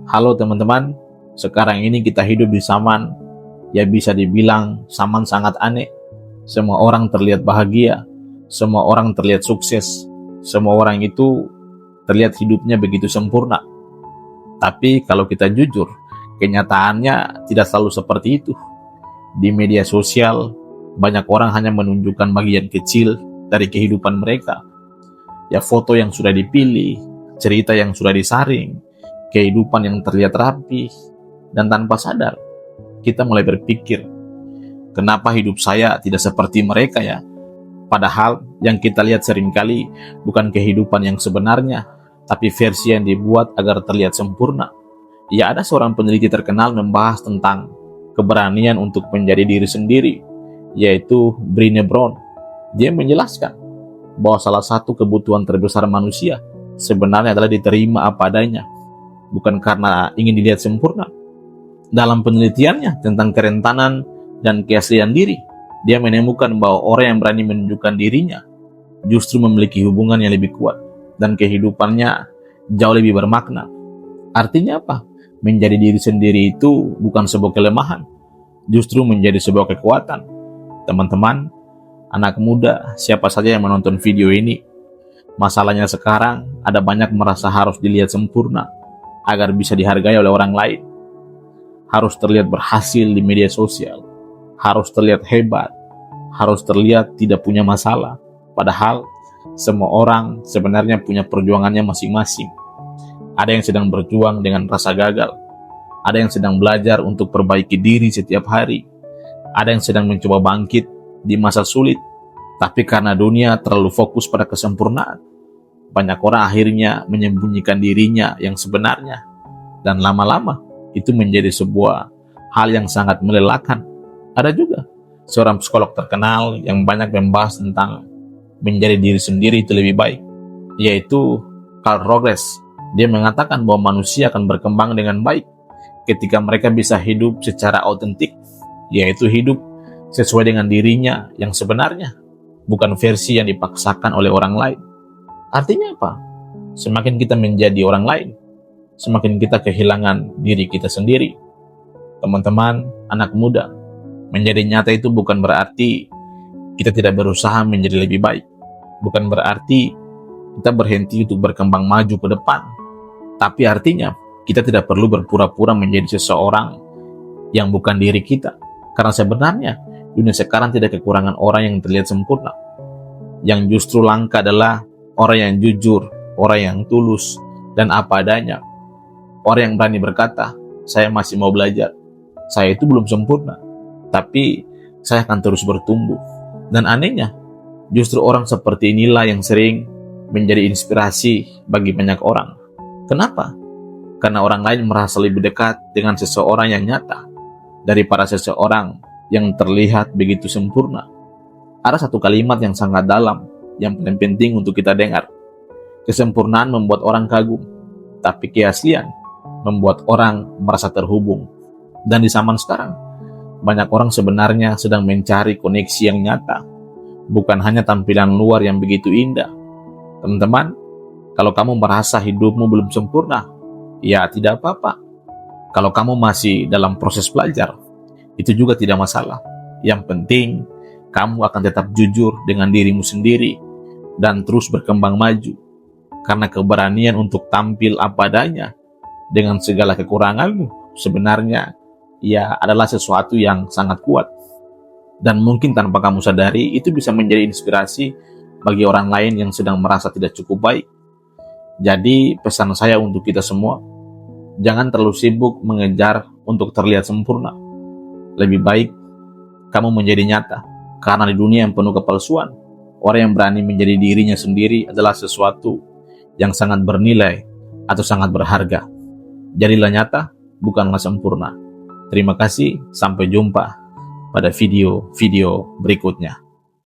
Halo teman-teman, sekarang ini kita hidup di zaman ya bisa dibilang zaman sangat aneh. Semua orang terlihat bahagia, semua orang terlihat sukses, semua orang itu terlihat hidupnya begitu sempurna. Tapi kalau kita jujur, kenyataannya tidak selalu seperti itu. Di media sosial, banyak orang hanya menunjukkan bagian kecil dari kehidupan mereka. Ya foto yang sudah dipilih, cerita yang sudah disaring, kehidupan yang terlihat rapi, dan tanpa sadar, kita mulai berpikir, kenapa hidup saya tidak seperti mereka ya? Padahal yang kita lihat seringkali bukan kehidupan yang sebenarnya, tapi versi yang dibuat agar terlihat sempurna. Ya ada seorang peneliti terkenal membahas tentang keberanian untuk menjadi diri sendiri, yaitu Brené Brown. Dia menjelaskan bahwa salah satu kebutuhan terbesar manusia sebenarnya adalah diterima apa adanya, bukan karena ingin dilihat sempurna. Dalam penelitiannya tentang kerentanan dan keaslian diri, dia menemukan bahwa orang yang berani menunjukkan dirinya justru memiliki hubungan yang lebih kuat dan kehidupannya jauh lebih bermakna. Artinya apa? Menjadi diri sendiri itu bukan sebuah kelemahan, justru menjadi sebuah kekuatan. Teman-teman, anak muda, siapa saja yang menonton video ini, masalahnya sekarang ada banyak merasa harus dilihat sempurna agar bisa dihargai oleh orang lain. Harus terlihat berhasil di media sosial, harus terlihat hebat, harus terlihat tidak punya masalah. Padahal semua orang sebenarnya punya perjuangannya masing-masing. Ada yang sedang berjuang dengan rasa gagal, ada yang sedang belajar untuk perbaiki diri setiap hari, ada yang sedang mencoba bangkit di masa sulit. Tapi karena dunia terlalu fokus pada kesempurnaan, banyak orang akhirnya menyembunyikan dirinya yang sebenarnya, dan lama-lama itu menjadi sebuah hal yang sangat melelahkan. Ada juga seorang psikolog terkenal yang banyak membahas tentang menjadi diri sendiri itu lebih baik, yaitu Carl Rogers. Dia mengatakan bahwa manusia akan berkembang dengan baik ketika mereka bisa hidup secara autentik, yaitu hidup sesuai dengan dirinya yang sebenarnya, bukan versi yang dipaksakan oleh orang lain. Artinya apa? Semakin kita menjadi orang lain, semakin kita kehilangan diri kita sendiri. Teman-teman, anak muda, menjadi nyata itu bukan berarti kita tidak berusaha menjadi lebih baik. Bukan berarti kita berhenti untuk berkembang maju ke depan. Tapi artinya kita tidak perlu berpura-pura menjadi seseorang yang bukan diri kita. Karena sebenarnya dunia sekarang tidak kekurangan orang yang terlihat sempurna. Yang justru langka adalah orang yang jujur, orang yang tulus, dan apa adanya. Orang yang berani berkata, saya masih mau belajar. Saya itu belum sempurna, tapi saya akan terus bertumbuh. Dan anehnya, justru orang seperti inilah yang sering menjadi inspirasi bagi banyak orang. Kenapa? Karena orang lain merasa lebih dekat dengan seseorang yang nyata daripada seseorang yang terlihat begitu sempurna. Ada satu kalimat yang sangat dalam, yang paling penting untuk kita dengar. Kesempurnaan membuat orang kagum, tapi keaslian membuat orang merasa terhubung. Dan di zaman sekarang, banyak orang sebenarnya sedang mencari koneksi yang nyata, bukan hanya tampilan luar yang begitu indah. Teman-teman, kalau kamu merasa hidupmu belum sempurna, ya tidak apa-apa. Kalau kamu masih dalam proses belajar, itu juga tidak masalah. Yang penting, kamu akan tetap jujur dengan dirimu sendiri dan terus berkembang maju. Karena keberanian untuk tampil apa adanya dengan segala kekuranganmu sebenarnya ya adalah sesuatu yang sangat kuat. Dan mungkin tanpa kamu sadari itu bisa menjadi inspirasi bagi orang lain yang sedang merasa tidak cukup baik. Jadi pesan saya untuk kita semua, jangan terlalu sibuk mengejar untuk terlihat sempurna. Lebih baik kamu menjadi nyata. Karena di dunia yang penuh kepalsuan, orang yang berani menjadi dirinya sendiri adalah sesuatu yang sangat bernilai atau sangat berharga. Jadilah nyata, bukanlah sempurna. Terima kasih, sampai jumpa pada video-video berikutnya.